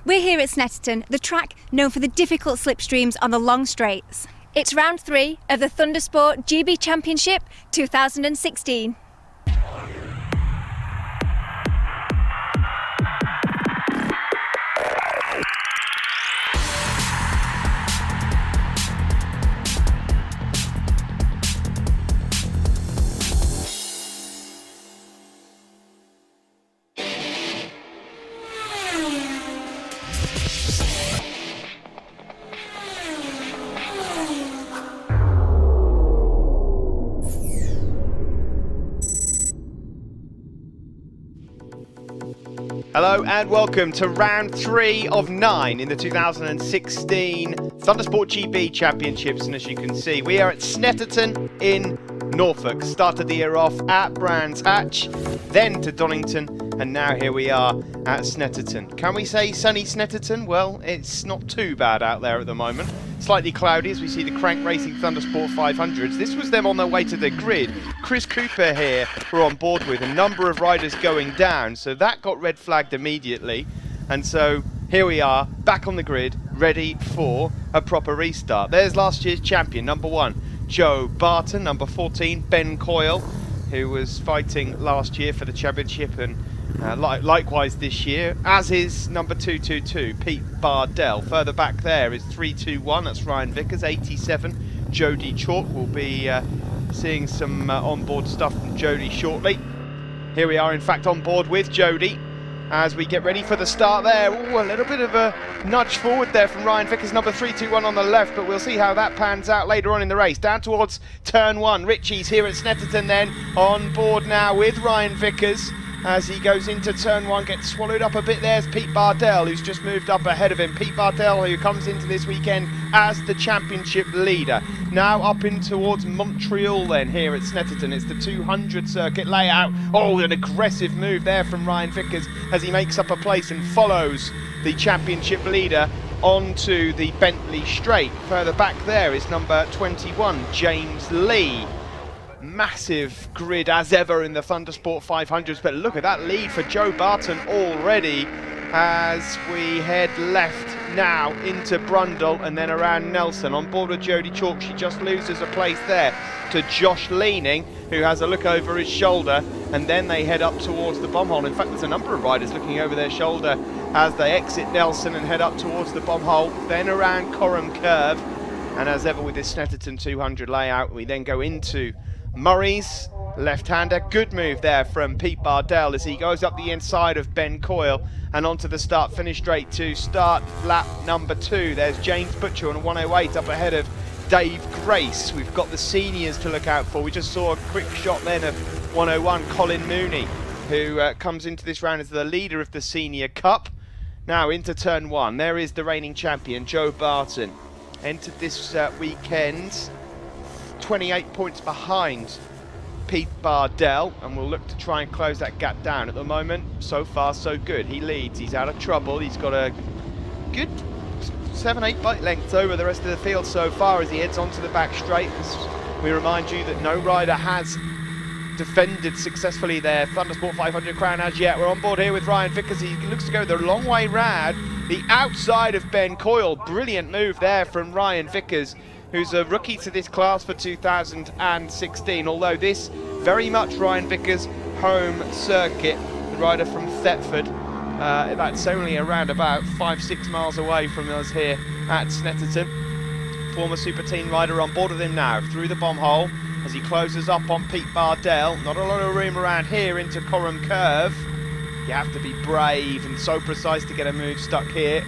We're here at Snetterton, the track known for the difficult slipstreams on the long straights. It's round 3 of the Thundersport GB Championship 2016. Hello and welcome to round 3 of 9 in the 2016 Thundersport GB Championships, and as you can see we are at Snetterton in Norfolk. Started the year off at Brands Hatch, then to Donington, and now here we are at Snetterton. Can we say sunny Snetterton? Well, it's not too bad out there at the moment. Slightly cloudy as we see the Crank Racing Thundersport500s. This was them on their way to the grid. Chris Cooper here we're on board with, a number of riders going down, so that got red flagged immediately. And so here we are, back on the grid, ready for a proper restart. There's last year's champion, number 1, Joe Barton, number 14, Ben Coyle, who was fighting last year for the championship, and likewise this year, as is number 222, Pete Bardell. Further back there is 321, that's Ryan Vickers, 87, Jody Chalk. We'll be seeing some onboard stuff from Jody shortly. Here we are in fact on board with Jody as we get ready for the start there. Ooh, a little bit of a nudge forward there from Ryan Vickers, number 321 on the left, but we'll see how that pans out later on in the race. Down towards turn 1, Richie's here at Snetterton then, on board now with Ryan Vickers. As he goes into turn 1, gets swallowed up a bit. There's Pete Bardell, who's just moved up ahead of him. Pete Bardell, who comes into this weekend as the championship leader. Now up in towards Montreal then, here at Snetterton. It's the 200 circuit layout. Oh, an aggressive move there from Ryan Vickers as he makes up a place and follows the championship leader onto the Bentley Straight. Further back there is number 21, James Lee. Massive grid as ever in the Thundersport 500s, but look at that lead for Joe Barton already as we head left now into Brundle and then around Nelson. On board with Jody Chalk, she just loses a place there to Josh Leaning, who has a look over his shoulder, and then they head up towards the bomb hole. In fact, there's a number of riders looking over their shoulder as they exit Nelson and head up towards the bomb hole, then around Coram Curve. And as ever with this Snetterton 200 layout, we then go into Murray's left-hander. Good move there from Pete Bardell as he goes up the inside of Ben Coyle and onto the start-finish straight to start lap number 2. There's James Butcher on 108 up ahead of Dave Grace. We've got the seniors to look out for. We just saw a quick shot then of 101, Colin Mooney, who comes into this round as the leader of the Senior Cup. Now into turn 1. There is the reigning champion, Joe Barton. Entered this weekend 28 points behind Pete Bardell, and we'll look to try and close that gap down. At the moment, so far so good. He leads, he's out of trouble, he's got a good 7-8 bike lengths over the rest of the field so far as he heads onto the back straight. As we remind you that no rider has defended successfully their Thundersport 500 crown as yet. We're on board here with Ryan Vickers. He looks to go the long way round the outside of Ben Coyle. Brilliant move there from Ryan Vickers, who's a rookie to this class for 2016, although this very much Ryan Vickers' home circuit, the rider from Thetford. That's only around about 5-6 miles away from us here at Snetterton. Former Super Team rider on board with him now through the bomb hole as he closes up on Pete Bardell. Not a lot of room around here into Coram Curve. You have to be brave and so precise to get a move stuck here.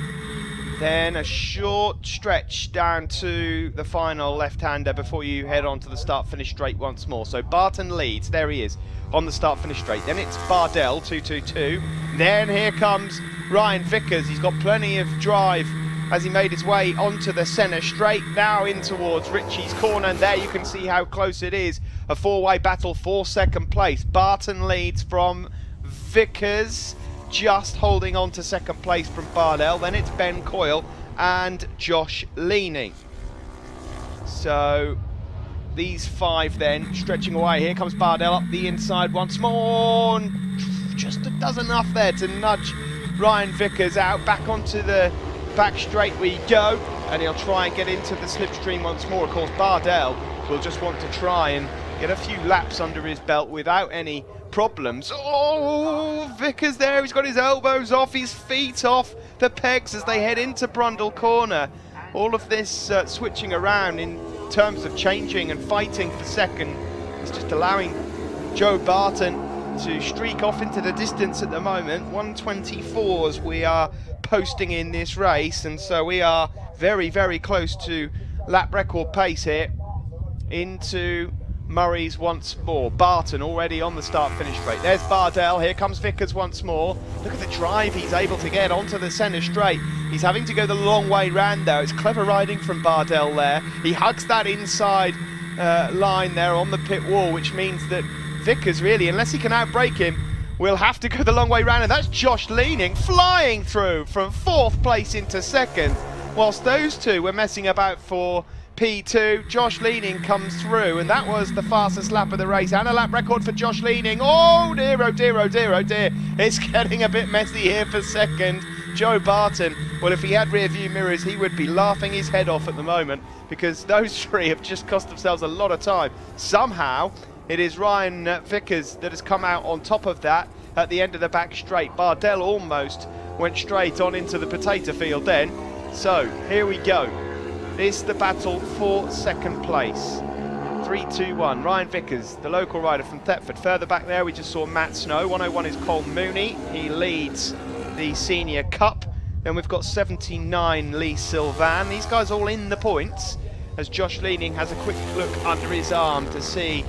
Then a short stretch down to the final left-hander before you head on to the start-finish straight once more. So Barton leads, there he is, on the start-finish straight. Then it's Bardell, 222. Then here comes Ryan Vickers. He's got plenty of drive as he made his way onto the centre straight, now in towards Richie's corner, and there you can see how close it is. A four-way battle for second place. Barton leads from Vickers, just holding on to second place from Bardell. Then it's Ben Coyle and Josh Leaning. So these 5 then stretching away. Here comes Bardell up the inside once more, and just does enough there to nudge Ryan Vickers out, back onto the back straight we go, and he'll try and get into the slipstream once more. Of course, Bardell will just want to try and get a few laps under his belt without any problems. Oh, Vickers there, he's got his elbows off, his feet off the pegs as they head into Brundle Corner. All of this switching around in terms of changing and fighting for second is just allowing Joe Barton to streak off into the distance at the moment. 1:24s we are posting in this race, and so we are very, very close to lap record pace here into Murray's once more. Barton already on the start-finish straight. There's Bardell, here comes Vickers once more. Look at the drive he's able to get onto the centre straight. He's having to go the long way round though. It's clever riding from Bardell there. He hugs that inside line there on the pit wall, which means that Vickers really, unless he can outbrake him, will have to go the long way round, and that's Josh Leaning flying through from 4th place into 2nd. Whilst those two were messing about for P2, Josh Leaning comes through, and that was the fastest lap of the race, and a lap record for Josh Leaning. Oh dear, oh dear, oh dear, oh dear. It's getting a bit messy here for 2nd. Joe Barton, well, if he had rear view mirrors, he would be laughing his head off at the moment, because those three have just cost themselves a lot of time. Somehow, it is Ryan Vickers that has come out on top of that at the end of the back straight. Bardell almost went straight on into the potato field then. So, here we go. It's the battle for 2nd place. 3-2-1. Ryan Vickers, the local rider from Thetford. Further back there, we just saw Matt Snow. 101 is Cole Mooney. He leads the Senior Cup. Then we've got 79 Lee Sylvan. These guys all in the points, as Josh Leaning has a quick look under his arm to see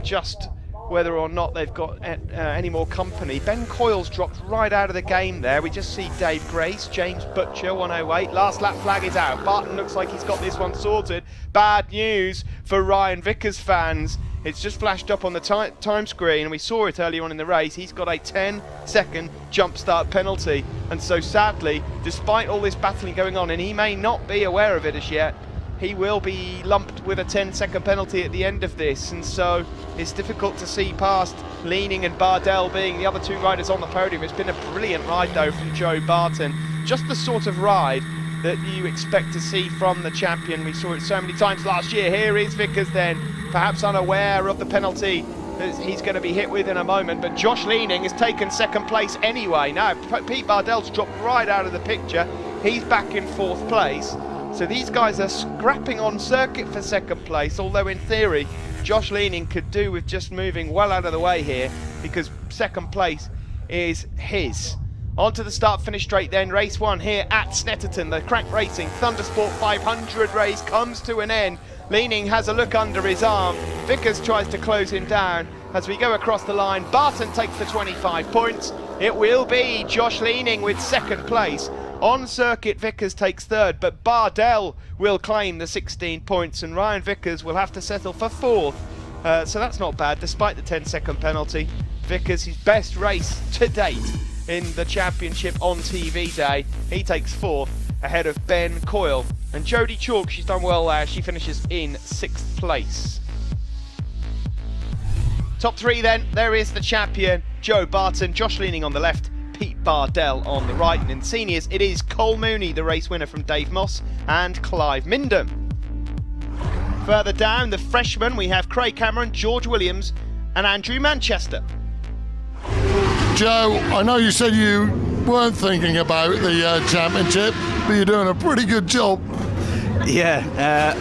just whether or not they've got any more company. Ben Coyle's dropped right out of the game there. We just see Dave Grace, James Butcher, 108. Last lap flag is out. Barton looks like he's got this one sorted. Bad news for Ryan Vickers fans. It's just flashed up on the time screen, and we saw it earlier on in the race. He's got a 10-second jump start penalty, and so sadly, despite all this battling going on, and he may not be aware of it as yet, he will be lumped with a 10-second penalty at the end of this, and so it's difficult to see past Leaning and Bardell being the other two riders on the podium. It's been a brilliant ride though from Joe Barton. Just the sort of ride that you expect to see from the champion. We saw it so many times last year. Here is Vickers then, perhaps unaware of the penalty that he's going to be hit with in a moment, but Josh Leaning has taken 2nd place anyway. Now Pete Bardell's dropped right out of the picture. He's back in 4th place. So these guys are scrapping on circuit for 2nd place, although in theory Josh Leaning could do with just moving well out of the way here, because 2nd place is his. On to the start-finish straight then, race 1 here at Snetterton. The Crank Racing Thundersport500 race comes to an end. Leaning has a look under his arm. Vickers tries to close him down. As we go across the line, Barton takes the 25 points. It will be Josh Leaning with 2nd place. On circuit, Vickers takes 3rd, but Bardell will claim the 16 points, and Ryan Vickers will have to settle for 4th. So that's not bad, despite the 10-second penalty. Vickers, his best race to date in the championship on TV day. He takes 4th, ahead of Ben Coyle. And Jodie Chalk, she's done well there. She finishes in 6th place. Top 3 then, there is the champion, Joe Barton. Josh Leaning on the left, Pete Bardell on the right, and in seniors it is Cole Mooney, the race winner from Dave Moss, and Clive Mindham. Further down, the freshmen, we have Craig Cameron, George Williams and Andrew Manchester. Joe, I know you said you weren't thinking about the championship, but you're doing a pretty good job. Yeah,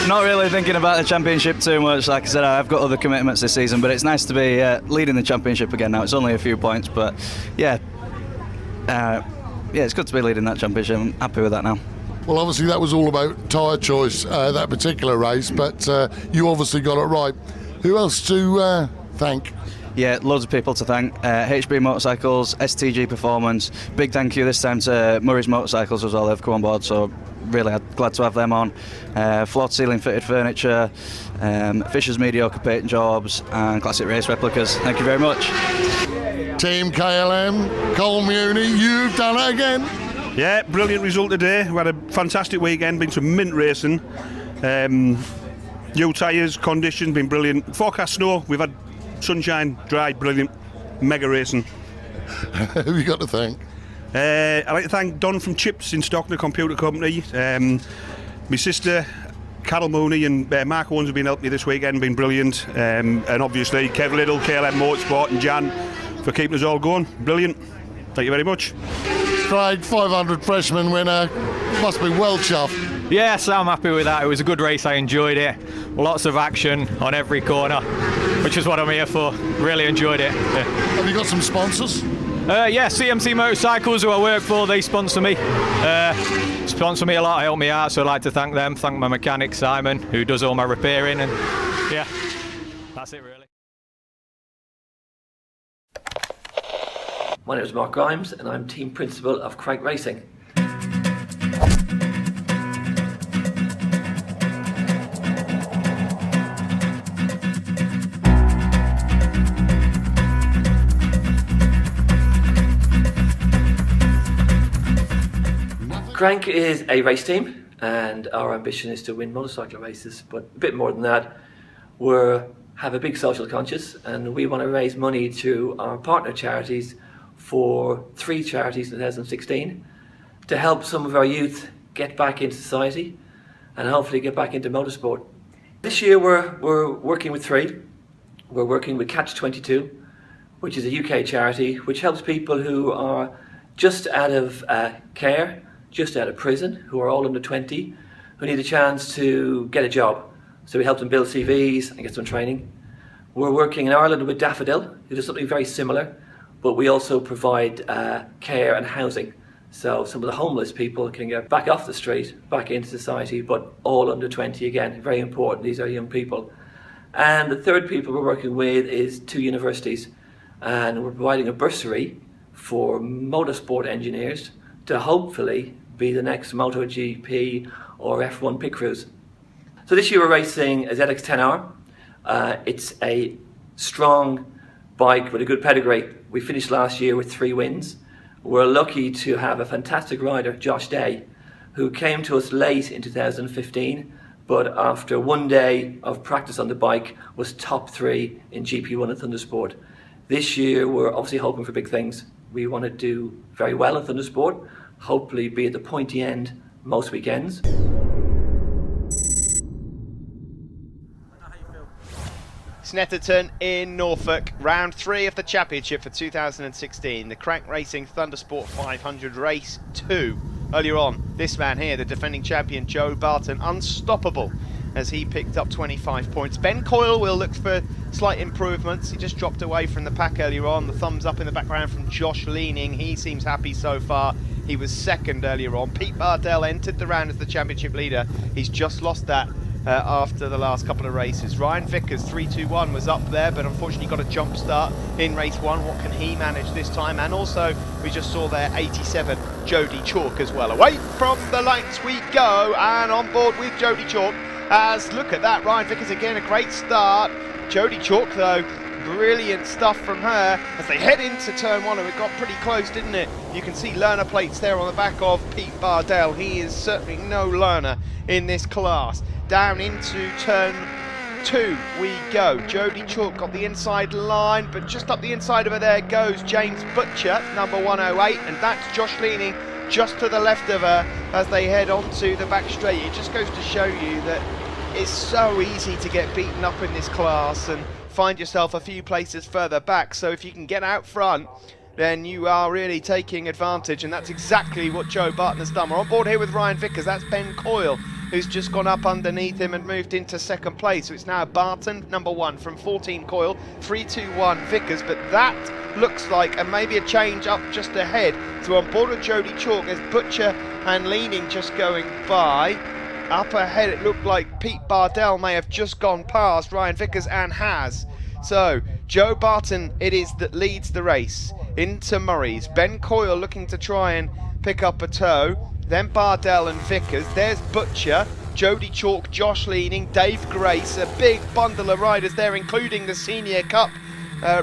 not really thinking about the championship too much. Like I said, I've got other commitments this season, but it's nice to be leading the championship again now. It's only a few points, but yeah, it's good to be leading that championship. I'm happy with that now. Well, obviously that was all about tyre choice, that particular race, but you obviously got it right. Who else to thank? Yeah, loads of people to thank. HB Motorcycles, STG Performance. Big thank you this time to Murray's Motorcycles as well. They've come on board, so really glad to have them on. Floor to ceiling fitted furniture, Fisher's Mediocre Paint Jobs, and Classic Race Replicas. Thank you very much. Team KLM, Cole Mooney, you've done it again. Yeah, brilliant result today. We had a fantastic weekend, been some mint racing. New tyres, conditions, been brilliant. Forecast snow, we've had sunshine, dry, brilliant. Mega racing. Who have you got to thank? I'd like to thank Don from Chips in Stockton, the computer company. My sister Carol Mooney and Mark Owens have been helping me this weekend, been brilliant. And obviously Kev Little, KLM Motorsport and Jan for keeping us all going. Brilliant. Thank you very much. Craig, 500 freshman winner, must be well chuffed. Yes, I'm happy with that. It was a good race, I enjoyed it. Lots of action on every corner, which is what I'm here for. Really enjoyed it. Yeah. Have you got some sponsors? Yeah, CMC Motorcycles, who I work for, they sponsor me. Sponsor me a lot, help me out, so I'd like to thank them. Thank my mechanic, Simon, who does all my repairing, and yeah, that's it really. My name is Mark Grimes and I'm team principal of Crank Racing. Crank is a race team and our ambition is to win motorcycle races, but a bit more than that. We have a big social conscience and we want to raise money to our partner charities for 3 charities in 2016 to help some of our youth get back into society and hopefully get back into motorsport. This year we're working with 3. We're working with Catch 22, which is a UK charity which helps people who are just out of care, just out of prison, who are all under 20, who need a chance to get a job. So we help them build CVs and get some training. We're working in Ireland with Daffodil, who does something very similar, but we also provide care and housing. So some of the homeless people can get back off the street, back into society, but all under 20 again, very important, these are young people. And the third people we're working with is 2 universities, and we're providing a bursary for motorsport engineers to hopefully be the next MotoGP or F1 pit crews. So this year we're racing a ZX-10R. It's a strong bike with a good pedigree. We finished last year with 3 wins. We're lucky to have a fantastic rider, Josh Day, who came to us late in 2015, but after 1 day of practice on the bike was top 3 in GP1 at Thundersport. This year we're obviously hoping for big things. We want to do very well at Thundersport, hopefully be at the pointy end most weekends. Snetterton in Norfolk, round 3 of the championship for 2016, the Crank Racing Thundersport 500 race 2. Earlier on, this man here, the defending champion Joe Barton, unstoppable as he picked up 25 points. Ben Coyle will look for slight improvements. He just dropped away from the pack earlier on. The thumbs up in the background from Josh Leaning. He seems happy so far. He was second earlier on. Pete Bardell entered the round as the championship leader. He's just lost that after the last couple of races. Ryan Vickers 3-2-1 was up there, but unfortunately got a jump start in race 1. What can he manage this time? And also we just saw there 87 Jody Chalk as well. Away from the lights we go, and on board with Jody Chalk as, look at that, Ryan Vickers again, a great start. Jody Chalk though, brilliant stuff from her as they head into turn 1, and it got pretty close, didn't it? You can see learner plates there on the back of Pete Bardell. He is certainly no learner in this class. Down into turn 2 we go. Jody Chalk got the inside line, but just up the inside of her there goes James Butcher, number 108, and that's Josh Leaning just to the left of her as they head onto the back straight. It just goes to show you that it's so easy to get beaten up in this class and find yourself a few places further back. So if you can get out front, then you are really taking advantage, and that's exactly what Joe Barton has done. We're on board here with Ryan Vickers. That's Ben Coyle, who's just gone up underneath him and moved into second place. So it's now Barton, number 1, from 14 Coyle, 3-2-1 Vickers, but that looks like maybe a change up just ahead. So on board with Jody Chalk, there's Butcher and Leaning just going by. Up ahead it looked like Pete Bardell may have just gone past Ryan Vickers, and has. So Joe Barton it is that leads the race into Murray's. Ben Coyle looking to try and pick up a toe. Then Bardell and Vickers. There's Butcher, Jody Chalk, Josh Leaning, Dave Grace, a big bundle of riders there, including the Senior Cup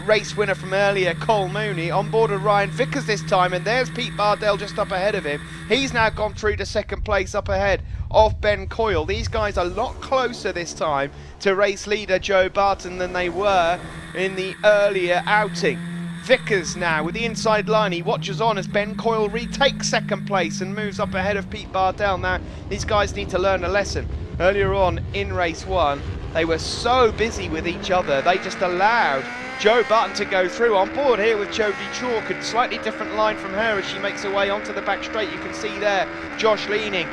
race winner from earlier, Cole Mooney. On board of Ryan Vickers this time, and there's Pete Bardell just up ahead of him. He's now gone through to second place up ahead of Ben Coyle. These guys are a lot closer this time to race leader Joe Barton than they were in the earlier outing. Vickers now with the inside line. He watches on as Ben Coyle retakes second place and moves up ahead of Pete Bardell. Now, these guys need to learn a lesson. Earlier on in race 1, they were so busy with each other, they just allowed Joe Barton to go through. On board here with Jodie Chalk, a slightly different line from her as she makes her way onto the back straight. You can see there Josh leaning,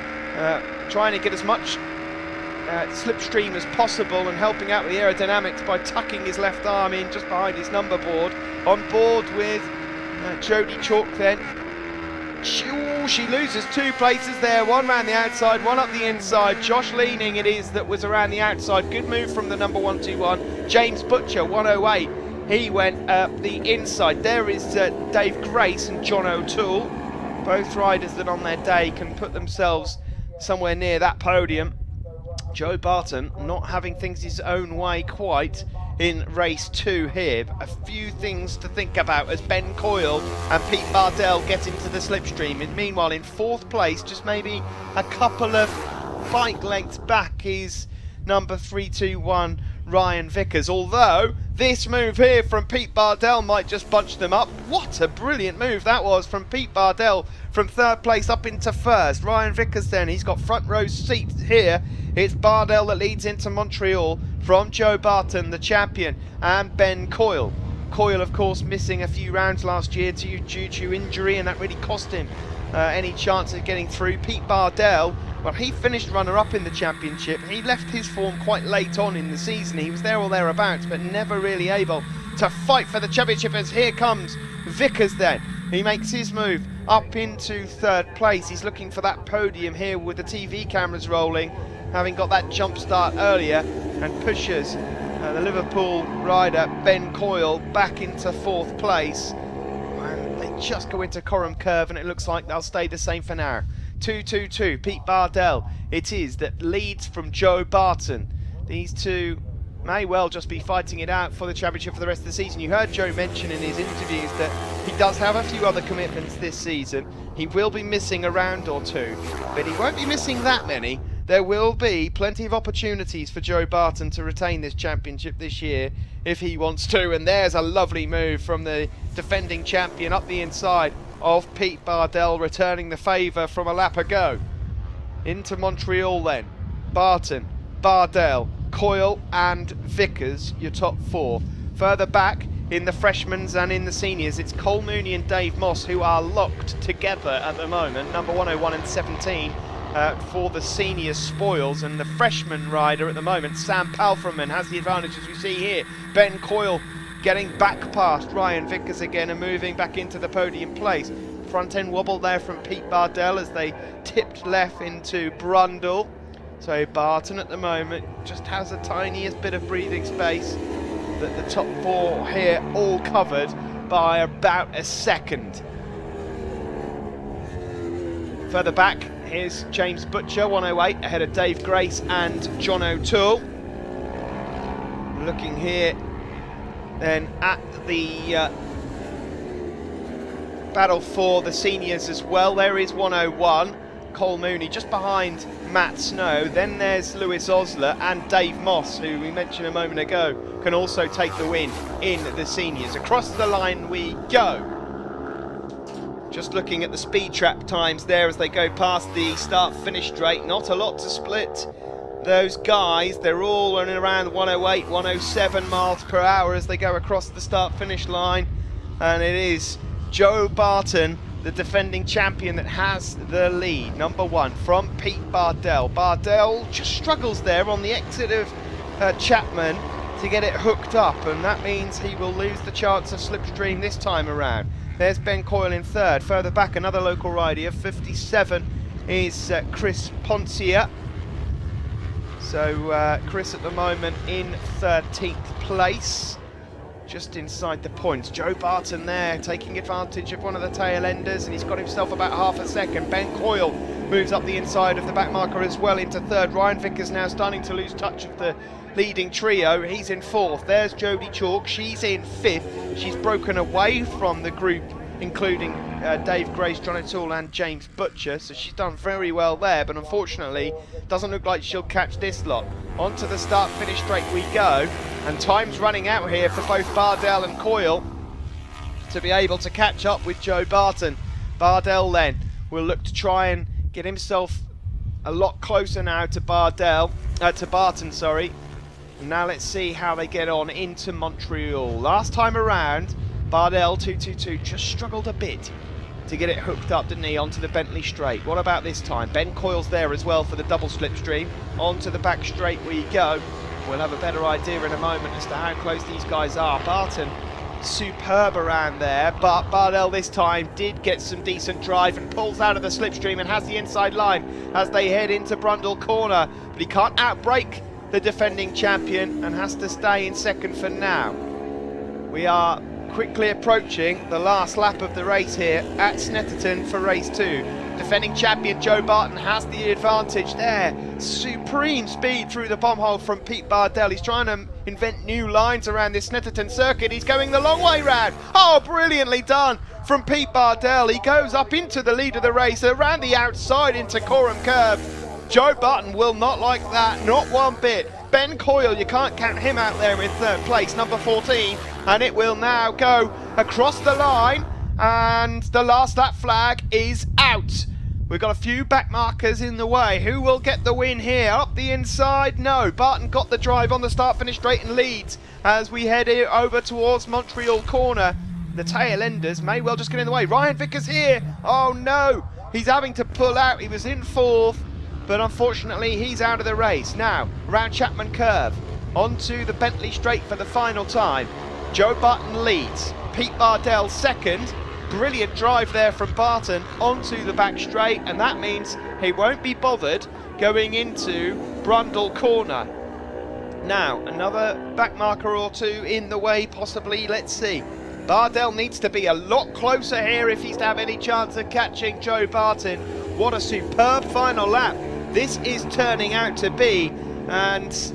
trying to get as much slipstream as possible and helping out with the aerodynamics by tucking his left arm in just behind his number board. On board with Jodie Chalk then. She loses 2 places there, one around the outside, one up the inside. Josh Leaning it is that was around the outside. Good move from the number 121. James Butcher, 108. He went up the inside. There is Dave Grace and John O'Toole. Both riders that on their day can put themselves somewhere near that podium. Joe Barton not having things his own way quite in race 2 here. A few things to think about as Ben Coyle and Pete Bardell get into the slipstream. And meanwhile, in 4th place, just maybe a couple of bike lengths back, is number 321 Ryan Vickers. Although this move here from Pete Bardell might just bunch them up. What a brilliant move that was from Pete Bardell, from 3rd place up into 1st. Ryan Vickers then, he's got front row seats here. It's Bardell that leads into Montreal from Joe Barton, the champion, and Ben Coyle. Coyle, of course, missing a few rounds last year due to injury, and that really cost him any chance of getting through. Pete Bardell, well, he finished runner-up in the championship. He left his form quite late on in the season. He was there or thereabouts, but never really able to fight for the championship, as here comes Vickers then. He makes his move up into 3rd place. He's looking for that podium here with the TV cameras rolling, having got that jump start earlier, and pushes the Liverpool rider Ben Coyle back into 4th place. And they just go into Coram Curve, and it looks like they'll stay the same for now. 2-2-2, Pete Bardell it is that leads from Joe Barton. These two may well just be fighting it out for the championship for the rest of the season. You heard Joe mention in his interviews that he does have a few other commitments this season. He will be missing a round or 2, but he won't be missing that many. There will be plenty of opportunities for Joe Barton to retain this championship this year if he wants to. And there's a lovely move from the defending champion up the inside of Pete Bardell, returning the favour from a lap ago. Into Montreal then. Barton, Bardell, Coyle and Vickers, your top 4. Further back in the freshmen's and in the seniors, it's Cole Mooney and Dave Moss who are locked together at the moment, number 101 and 17. For the senior spoils, and the freshman rider at the moment, Sam Palfreman, has the advantage, as we see here. Ben Coyle getting back past Ryan Vickers again and moving back into the podium place. Front end wobble there from Pete Bardell as they tipped left into Brundle. So Barton at the moment just has the tiniest bit of breathing space. That the top 4 here all covered by about a second. Further back, here's James Butcher, 108, ahead of Dave Grace and John O'Toole. Looking here then at the battle for the seniors as well. There is 101, Cole Mooney just behind Matt Snow. Then there's Lewis Osler and Dave Moss, who we mentioned a moment ago, can also take the win in the seniors. Across the line we go. Just looking at the speed trap times there as they go past the start-finish straight. Not a lot to split those guys. They're all running around 108, 107 miles per hour as they go across the start-finish line. And it is Joe Barton, the defending champion, that has the lead. Number 1 from Pete Bardell. Bardell just struggles there on the exit of Chapman to get it hooked up, and that means he will lose the chance of slipstream this time around. There's Ben Coyle in 3rd. Further back, another local rider, 57, is Chris Poncia. So Chris at the moment in 13th place, just inside the points. Joe Barton there taking advantage of one of the tail enders, and he's got himself about half a second. Ben Coyle moves up the inside of the back marker as well into 3rd. Ryan Vickers now starting to lose touch of the leading trio. He's in 4th. There's Jodie Chalk, she's in 5th. She's broken away from the group, including Dave Grace, John O'Toole and James Butcher, so she's done very well there, but unfortunately doesn't look like she'll catch this lot. Onto the start-finish straight we go, and time's running out here for both Bardell and Coyle. to be able to catch up with Joe Barton. Bardell then will look to try and get himself a lot closer now to Barton, sorry. And now let's see how they get on into Montreal. Last time around, Bardell 222 just struggled a bit to get it hooked up, didn't he, onto the Bentley straight. What about this time? Ben Coyle's there as well for the double slipstream. Onto the back straight we go. We'll have a better idea in a moment as to how close these guys are. Barton, superb around there, but Bardell this time did get some decent drive and pulls out of the slipstream and has the inside line as they head into Brundle Corner. But he can't outbrake the defending champion and has to stay in second for now. We are quickly approaching the last lap of the race here at Snetterton for race 2. Defending champion Joe Barton has the advantage there. Supreme speed through the bomb hole from Pete Bardell. He's trying to invent new lines around this Snetterton circuit. He's going the long way round. Oh, brilliantly done from Pete Bardell. He goes up into the lead of the race, around the outside into Coram Curve. Joe Barton will not like that, not one bit. Ben Coyle, you can't count him out there in third place, number 14, and it will now go across the line, and the last lap flag is out. We've got a few back markers in the way. Who will get the win here? Up the inside? No. Barton got the drive on the start-finish straight and leads as we head over towards Montreal Corner. The tail enders may well just get in the way. Ryan Vickers here. Oh no, he's having to pull out. He was in fourth, but unfortunately he's out of the race. Now, around Chapman Curve, onto the Bentley straight for the final time. Joe Barton leads. Pete Bardell second. Brilliant drive there from Barton onto the back straight, and that means he won't be bothered going into Brundle Corner. Now, another back marker or two in the way, possibly. Let's see. Bardell needs to be a lot closer here if he's to have any chance of catching Joe Barton. What a superb final lap this is turning out to be, and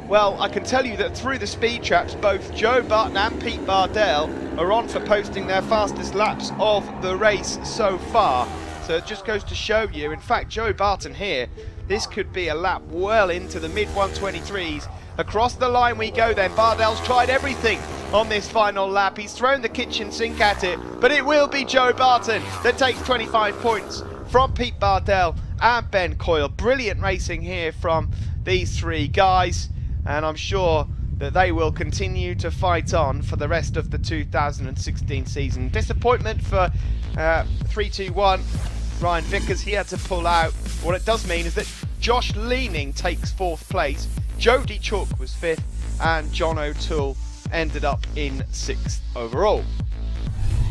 well, I can tell you that through the speed traps, both Joe Barton and Pete Bardell are on for posting their fastest laps of the race so far. So it just goes to show you, in fact, Joe Barton here, this could be a lap well into the mid-123s. Across the line we go then. Bardell's tried everything on this final lap. He's thrown the kitchen sink at it, but it will be Joe Barton that takes 25 points from Pete Bardell and Ben Coyle. Brilliant racing here from these three guys, and I'm sure that they will continue to fight on for the rest of the 2016 season. Disappointment for 321 Ryan Vickers. He had to pull out. What it does mean is that Josh Leaning takes fourth place, Jody Chalk was fifth, and John O'Toole ended up in sixth overall.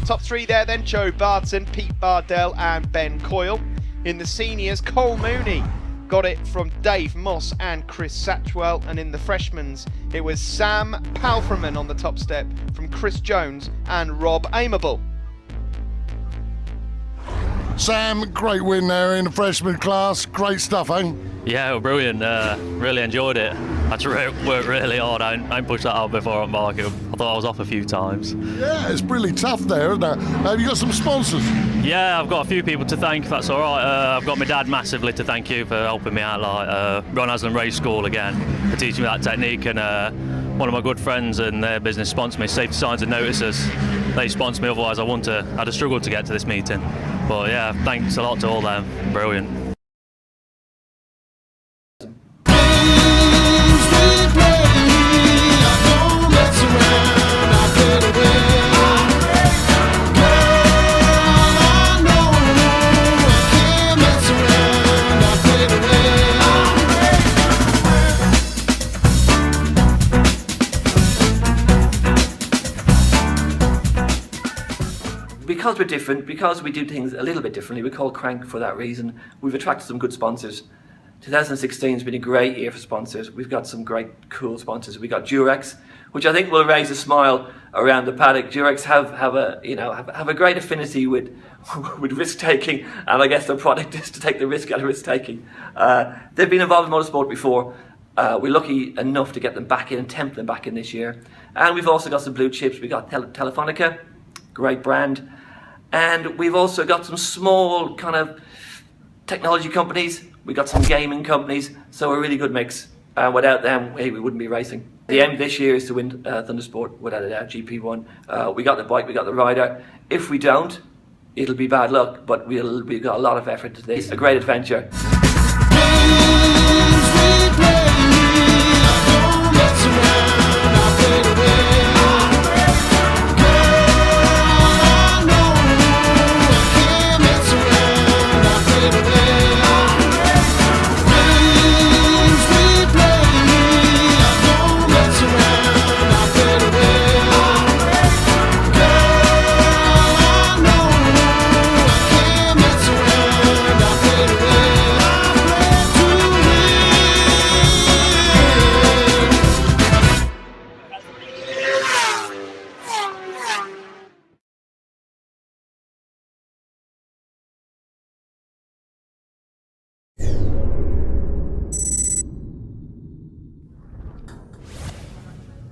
Top three there then: Joe Barton, Pete Bardell and Ben Coyle. In the seniors, Cole Mooney got it from Dave Moss and Chris Satchwell, and in the freshmans it was Sam Palfreman on the top step from Chris Jones and Rob Amable. Sam, great win there in the freshman class. Great stuff, eh? Yeah, brilliant. Really enjoyed it. I had to work really hard. I ain't pushed that out before on market. I thought I was off a few times. Yeah, it's really tough there, isn't it? Have you got some sponsors? Yeah, I've got a few people to thank, if that's all right. I've got my dad massively to thank you for helping me out, like Ron Haslam Race School again, for teaching me that technique, and one of my good friends and their business sponsored me, Safety Signs and Notices. They sponsored me, otherwise I'd have struggled to get to this meeting. But yeah, thanks a lot to all them. Brilliant. Because we're different, because we do things a little bit differently, we call Crank for that reason. We've attracted some good sponsors. 2016 has been a great year for sponsors. We've got some great, cool sponsors. We got Durex, which I think will raise a smile around the paddock. Durex have a great affinity with risk taking, and I guess their product is to take the risk out of risk taking. They've been involved in motorsport before. We're lucky enough to get them back in and tempt them back in this year. And we've also got some blue chips. We got Telefonica, great brand. And we've also got some small kind of technology companies. We've got some gaming companies. So a really good mix. Without them, we wouldn't be racing. The aim this year is to win Thundersport without a doubt, GP1. We got the bike, we got the rider. If we don't, it'll be bad luck, but we've got a lot of effort to this. A great adventure.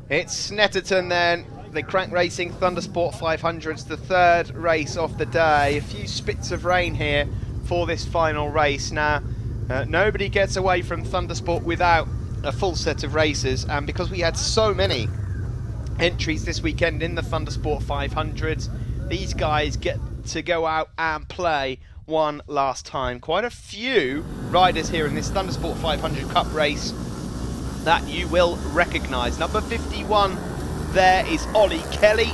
It's Snetterton then, the Crank Racing Thundersport500's the third race of the day. A few spits of rain here for this final race. Now, nobody gets away from Thundersport without a full set of races, and because we had so many entries this weekend in the Thundersport500s, these guys get to go out and play one last time. Quite a few riders here in this Thundersport500 Cup race that you will recognise. Number 51 there is Ollie Kelly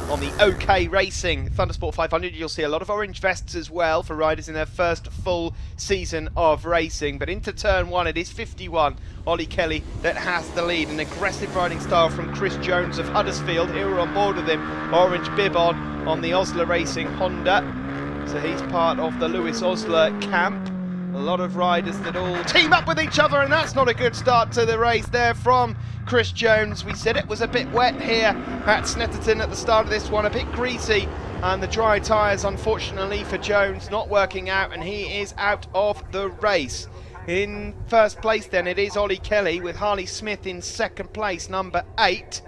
on the OK Racing Thundersport500. You'll see a lot of orange vests as well for riders in their first full season of racing. But into turn one, it is 51 Ollie Kelly that has the lead. An aggressive riding style from Chris Jones of Huddersfield. Here we're on board with him, orange bib on the Osler Racing Honda. So he's part of the Lewis Osler camp. A lot of riders that all team up with each other, and that's not a good start to the race there from Chris Jones. We said it was a bit wet here at Snetterton at the start of this one, a bit greasy, and the dry tyres, unfortunately for Jones, not working out, and he is out of the race. In first place then, it is Ollie Kelly with Harley Smith in second place, number 8.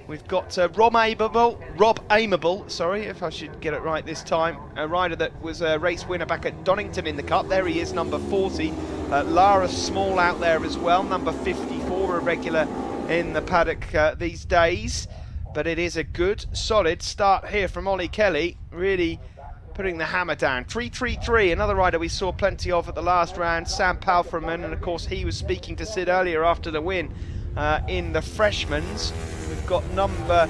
We've got Rob Aimable, sorry if I should get it right this time, a rider that was a race winner back at Donington in the Cup. There he is, number 40. Lara Small out there as well, number 54, a regular in the paddock these days. But it is a good, solid start here from Ollie Kelly, really putting the hammer down. 333, another rider we saw plenty of at the last round, Sam Palfreman, and of course he was speaking to Syd earlier after the win in the Freshmans. We've got number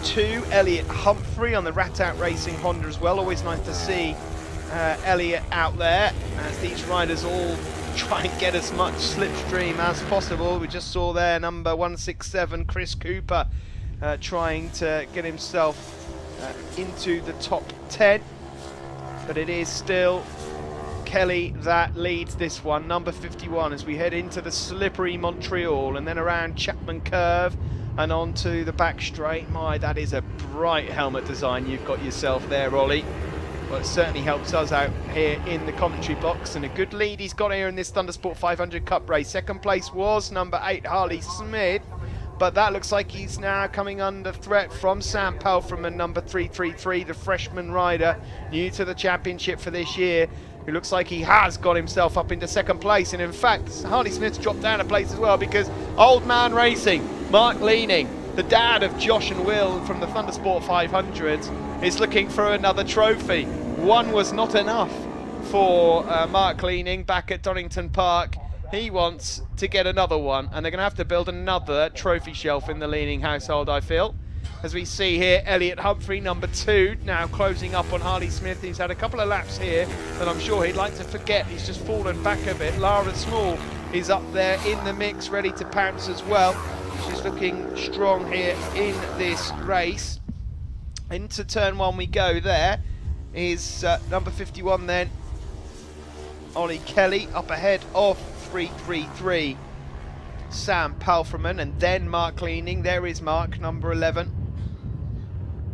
2, Elliot Humphrey on the Rat Out Racing Honda as well. Always nice to see Elliot out there as these riders all try and get as much slipstream as possible. We just saw there number 167, Chris Cooper, trying to get himself into the top 10. But it is still Kelly that leads this one, number 51, as we head into the slippery Montreal and then around Chapman Curve and onto the back straight. My, that is a bright helmet design you've got yourself there, Ollie. Well, it certainly helps us out here in the commentary box, and a good lead he's got here in this Thundersport500 Cup race. Second place was number 8, Harley Smith, but that looks like he's now coming under threat from Sam Palfreman, number 333, the freshman rider, new to the championship for this year, who looks like he has got himself up into second place. And in fact, Harley Smith's dropped down a place as well, because Old Man Racing, Mark Leaning, the dad of Josh and Will from the Thundersport500, is looking for another trophy. One was not enough for Mark Leaning back at Donington Park. He wants to get another one, and they're going to have to build another trophy shelf in the Leaning household, I feel. As we see here, Elliot Humphrey, number 2, now closing up on Harley Smith. He's had a couple of laps here that I'm sure he'd like to forget. He's just fallen back a bit. Lara Small is up there in the mix, ready to pounce as well. She's looking strong here in this race. Into turn 1 we go. There is number 51 then, Ollie Kelly, up ahead of 333, Sam Palfreman, and then Mark Leaning. There is Mark, number 11.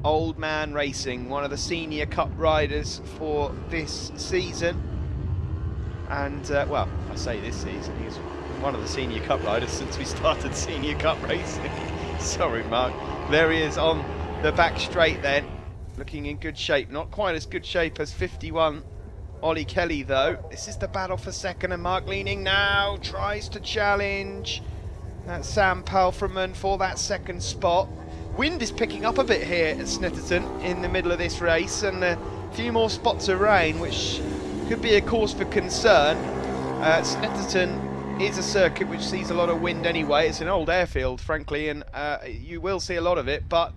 Old Man Racing, one of the senior cup riders for this season. And, well, I say this season, he's one of the senior cup riders since we started senior cup racing. Sorry, Mark. There he is on the back straight then, looking in good shape. Not quite as good shape as 51 Ollie Kelly, though. This is the battle for second, and Mark Leaning now tries to challenge. That's Sam Palfreman for that second spot. Wind is picking up a bit here at Snetterton in the middle of this race, and a few more spots of rain, which could be a cause for concern. Snetterton is a circuit which sees a lot of wind anyway. It's an old airfield, frankly, and you will see a lot of it, but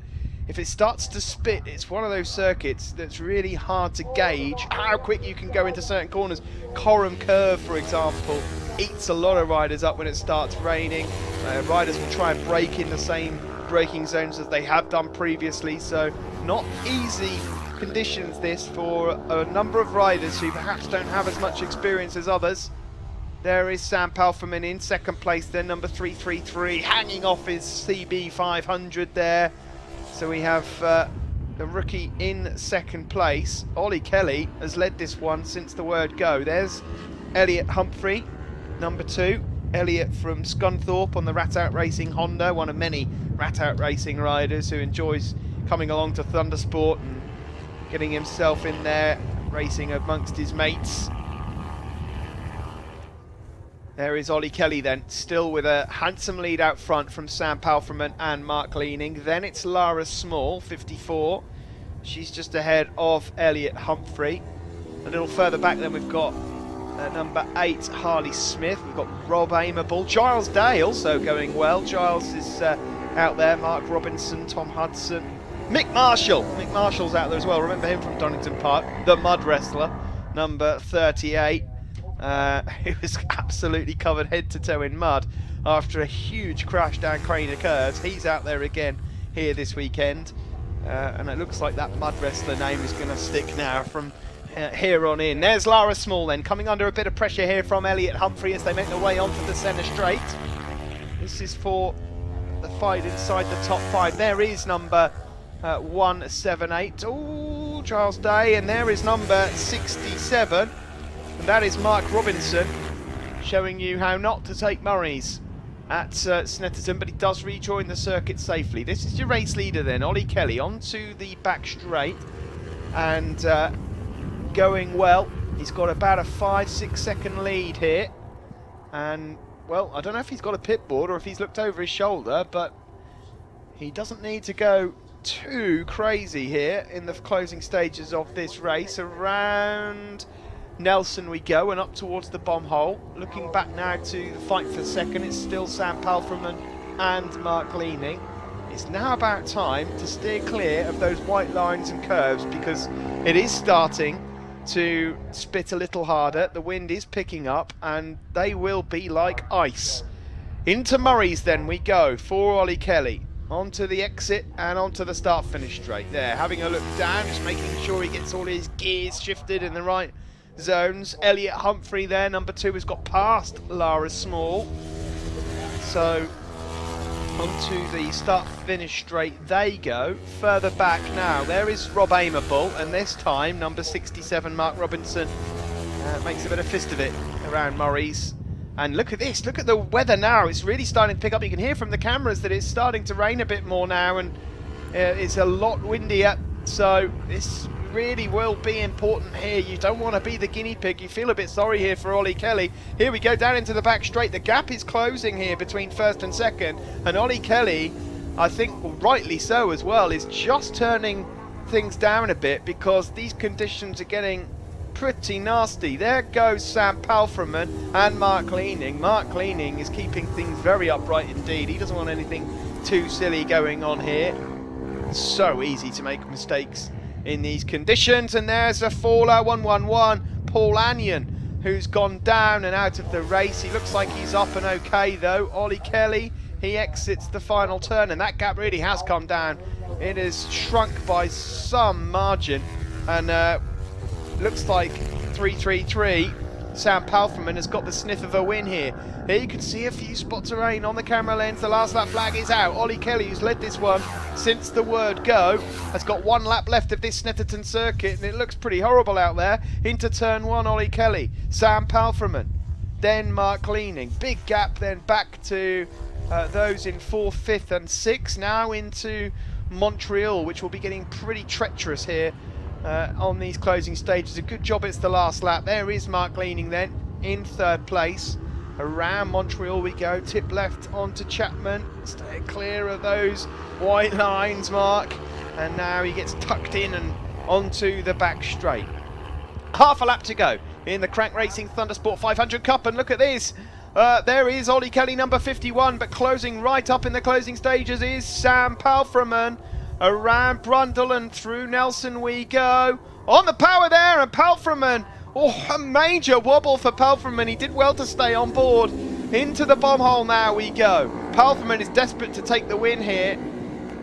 if it starts to spit, it's one of those circuits that's really hard to gauge how quick you can go into certain corners. Coram Curve, for example, eats a lot of riders up when it starts raining. Riders will try and brake in the same braking zones as they have done previously, so not easy conditions this for a number of riders who perhaps don't have as much experience as others. There is Sam Palfreman in second place there, number 333, hanging off his CB500 there. So we have the rookie in second place. Ollie Kelly has led this one since the word go. There's Elliot Humphrey, number 2. Elliot from Scunthorpe on the Rat Out Racing Honda, one of many Rat Out Racing riders who enjoys coming along to Thundersport and getting himself in there, racing amongst his mates. There is Ollie Kelly then, still with a handsome lead out front from Sam Palfreman and Mark Leaning. Then it's Lara Small, 54. She's just ahead of Elliot Humphrey. A little further back then we've got number 8, Harley Smith. We've got Rob Amable. Giles Day also going well. Giles is out there. Mark Robinson, Tom Hudson. Mick Marshall. Mick Marshall's out there as well. Remember him from Donington Park. The mud wrestler, number 38. He was absolutely covered head to toe in mud after a huge crash down Craner Curves. He's out there again here this weekend. And it looks like that mud wrestler name is going to stick now from here on in. There's Lara Small then, coming under a bit of pressure here from Elliot Humphrey as they make their way onto the centre straight. This is for the fight inside the top 5. There is number 178. Oh, Giles Day, and there is number 67. And that is Mark Robinson, showing you how not to take Murray's at Snetterton, but he does rejoin the circuit safely. This is your race leader then, Ollie Kelly, onto the back straight, and going well. He's got about a 5-6 second lead here, and well, I don't know if he's got a pit board or if he's looked over his shoulder, but he doesn't need to go too crazy here in the closing stages of this race. Around Nelson we go and up towards the bomb hole. Looking back now to the fight for second, it's still Sam Palfreman and Mark Leaning. It's now about time to steer clear of those white lines and curves, because it is starting to spit a little harder. The wind is picking up and they will be like ice. Into Murray's then we go for Ollie Kelly. Onto the exit and onto the start finish straight there. Having a look down, just making sure he gets all his gears shifted in the right zones. Elliot Humphrey there, number 2, has got past Lara Small. So onto the start finish straight they go. Further back now, there is Rob Amable, and this time number 67 Mark Robinson makes a bit of fist of it around Murray's. And look at this, look at the weather now. It's really starting to pick up. You can hear from the cameras that it's starting to rain a bit more now, and it's a lot windier, so this really will be important here. You don't want to be the guinea pig. You feel a bit sorry here for Ollie Kelly. Here we go down into the back straight. The gap is closing here between first and second, and Ollie Kelly, I think rightly so as well, is just turning things down a bit because these conditions are getting pretty nasty. There goes Sam Palfreman and Mark Leaning. Mark Leaning is keeping things very upright indeed. He doesn't want anything too silly going on here. It's so easy to make mistakes in these conditions. And there's a faller, 111, Paul Anyon, who's gone down and out of the race. He looks like he's up and okay though. Ollie Kelly, he exits the final turn, and that gap really has come down. It has shrunk by some margin, and looks like 333 Sam Palfreman has got the sniff of a win here. Here you can see a few spots of rain on the camera lens. The last lap flag is out. Ollie Kelly, who's led this one since the word go, has got 1 lap left of this Snetterton circuit, and it looks pretty horrible out there. Into turn 1, Ollie Kelly, Sam Palfreman, then Mark Leaning. Big gap then back to those in 4th, 5th and 6th. Now into Montreal, which will be getting pretty treacherous here on these closing stages. A good job it's the last lap. There is Mark Leaning then in 3rd place. Around Montreal we go, tip left onto Chapman, stay clear of those white lines, Mark, and now he gets tucked in and onto the back straight. Half a lap to go in the Crank Racing Thundersport 500 Cup, and look at this. There is Ollie Kelly, number 51, but closing right up in the closing stages is Sam Palfreman. Around Brundle and through Nelson we go. On the power there, and Palfreman. Oh, a major wobble for Palfreman. He did well to stay on board. Into the bomb hole now we go. Palfreman is desperate to take the win here,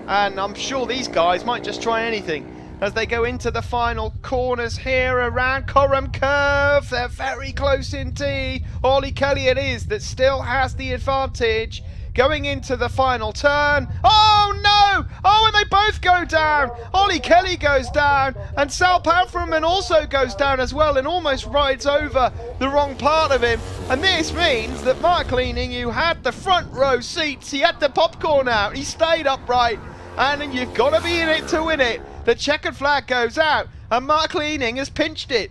and I'm sure these guys might just try anything as they go into the final corners here around Coram Curve. They're very close indeed. Ollie Kelly it is that still has the advantage. Going into the final turn. Oh no! Oh, and they both go down. Ollie Kelly goes down, and Sal Palfreman also goes down as well, and almost rides over the wrong part of him. And this means that Mark Leaning, who had the front row seats, he had the popcorn out, he stayed upright, and you've got to be in it to win it. The checkered flag goes out, and Mark Leaning has pinched it.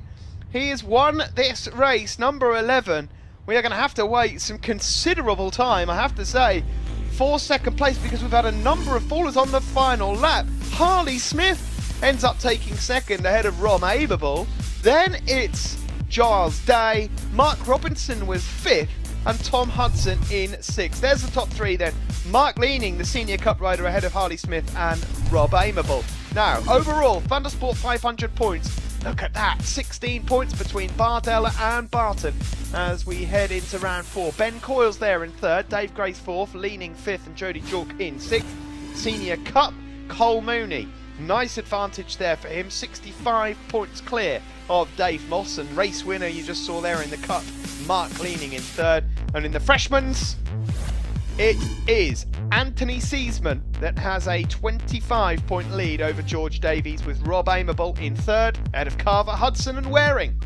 He has won this race, number 11. We are going to have to wait some considerable time, I have to say, for second place, because we've had a number of fallers on the final lap. Harley Smith ends up taking second ahead of Rom Abel. Then it's Giles Day. Mark Robinson was fifth, and Tom Hudson in sixth. There's the top three then. Mark Leaning, the senior cup rider, ahead of Harley Smith and Rob Amable. Now, overall, Thundersport 500 points. Look at that, 16 points between Bardella and Barton as we head into round 4. Ben Coyle's there in third, Dave Grace fourth, Leaning fifth, and Jody Chalk in sixth. Senior Cup, Cole Mooney. Nice advantage there for him, 65 points clear of Dave Moss, and race winner you just saw there in the Cup, Mark Leaning in third. And in the Freshmans, it is Anthony Seasman that has a 25-point lead over George Davies, with Rob Amable in third, ahead of Carver, Hudson and Waring.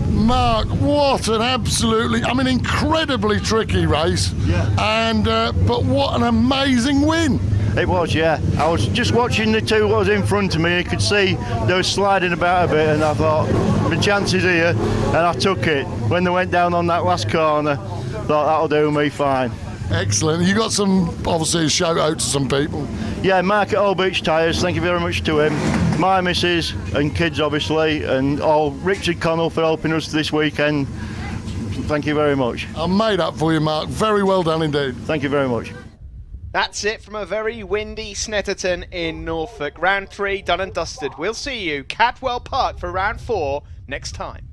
Mark, what an absolutely, incredibly tricky race. Yeah. And but what an amazing win. It was, yeah. I was just watching the two that was in front of me. You could see they were sliding about a bit, and I thought, the chances here, and I took it. When they went down on that last corner, thought that'll do me fine. Excellent. You got obviously a shout out to some people. Yeah, Mark at Old Beach Tyres, thank you very much to him. My missus and kids, obviously, and all Richard Connell for helping us this weekend. Thank you very much. I'm made up for you, Mark. Very well done indeed. Thank you very much. That's it from a very windy Snetterton in Norfolk. Round 3 done and dusted. We'll see you Catwell Park for round 4 next time.